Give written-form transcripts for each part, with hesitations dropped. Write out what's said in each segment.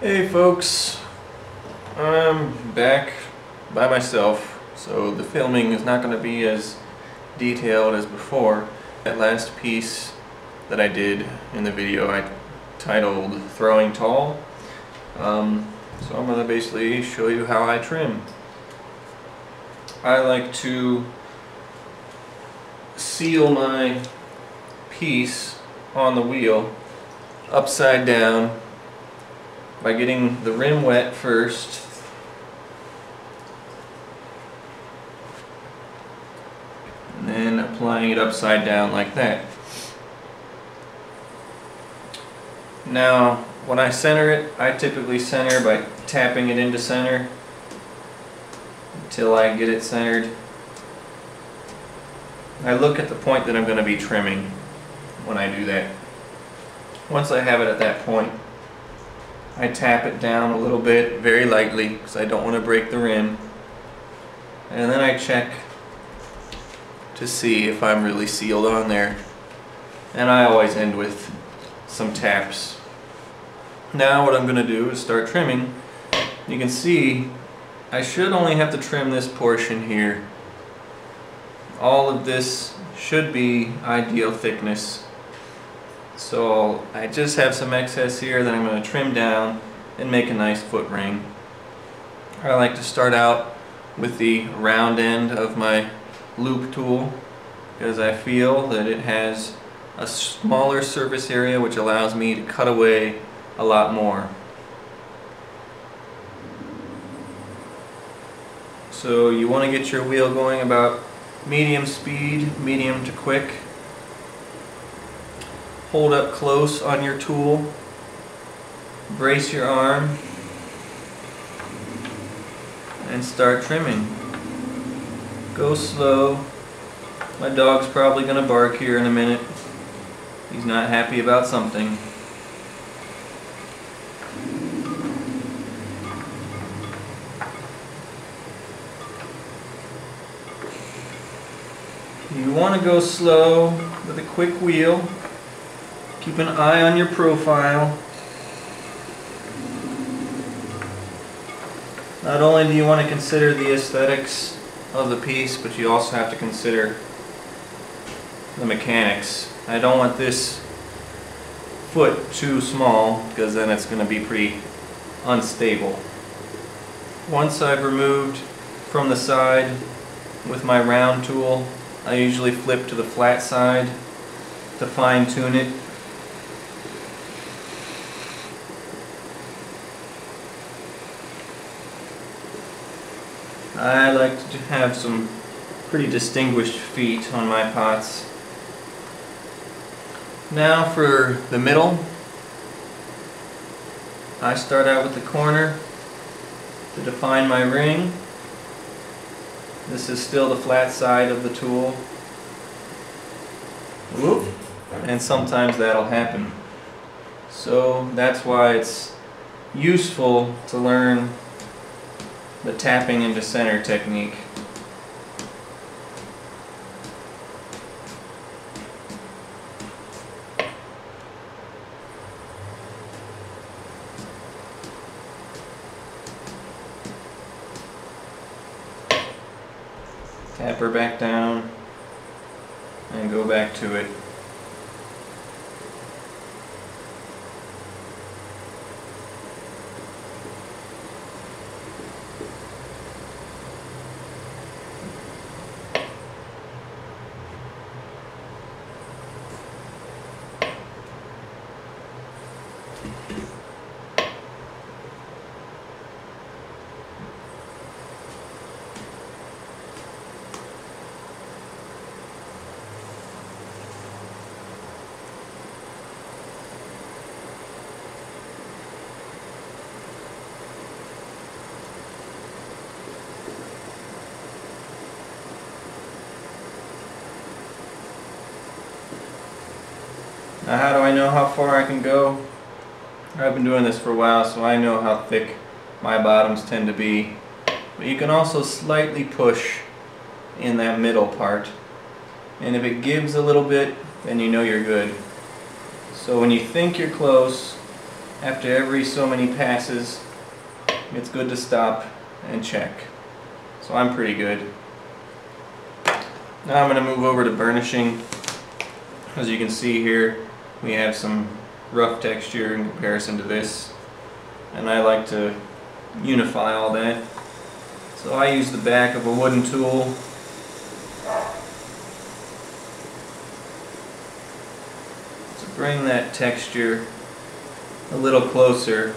Hey folks, I'm back by myself, so the filming is not going to be as detailed as before. That last piece that I did in the video I titled Throwing Tall, so I'm going to basically show you how I trim. I like to seal my piece on the wheel upside down by getting the rim wet first, and then applying it upside down like that. Now when I center it, I typically center by tapping it into center until I get it centered. I look at the point that I'm going to be trimming when I do that. Once I have it at that point, I tap it down a little bit, very lightly, because I don't want to break the rim. And then I check to see if I'm really sealed on there. And I always end with some taps. Now what I'm going to do is start trimming. You can see I should only have to trim this portion here. All of this should be ideal thickness. So I just have some excess here that I'm going to trim down and make a nice foot ring. I like to start out with the round end of my loop tool because I feel that it has a smaller surface area which allows me to cut away a lot more. So you want to get your wheel going about medium speed, medium to quick. Hold up close on your tool, brace your arm, and start trimming. Go slow. My dog's probably going to bark here in a minute. He's not happy about something. You want to go slow with a quick wheel. Keep an eye on your profile. Not only do you want to consider the aesthetics of the piece, but you also have to consider the mechanics. I don't want this foot too small because then it's going to be pretty unstable. Once I've removed from the side with my round tool, I usually flip to the flat side to fine tune it. I like to have some pretty distinguished feet on my pots. Now for the middle, I start out with the corner to define my ring. This is still the flat side of the tool. Whoop. And sometimes that'll happen. So that's why it's useful to learn the tapping into center technique. Tap her back down and go back to it. Now how do I know how far I can go? I've been doing this for a while, so I know how thick my bottoms tend to be. But you can also slightly push in that middle part. And if it gives a little bit, then you know you're good. So when you think you're close, after every so many passes, it's good to stop and check. So I'm pretty good. Now I'm going to move over to burnishing. As you can see here, we have some rough texture in comparison to this, and I like to unify all that. So I use the back of a wooden tool to bring that texture a little closer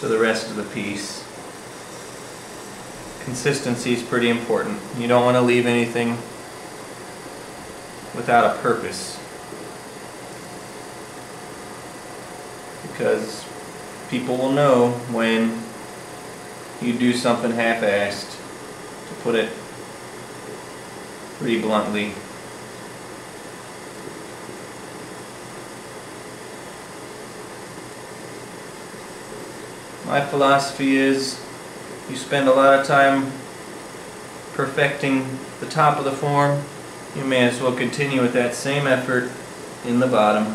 to the rest of the piece. Consistency is pretty important. You don't want to leave anything without a purpose, because people will know when you do something half-assed, to put it pretty bluntly. My philosophy is, you spend a lot of time perfecting the top of the form, you may as well continue with that same effort in the bottom.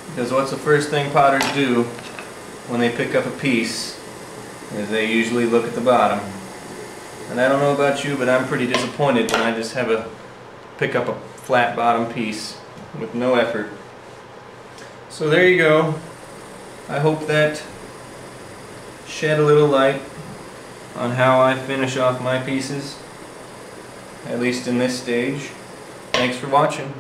Because what's the first thing potters do when they pick up a piece is they usually look at the bottom. And I don't know about you, but I'm pretty disappointed when I just have a pick up a flat bottom piece with no effort. So there you go. I hope that shed a little light on how I finish off my pieces, at least in this stage. Thanks for watching.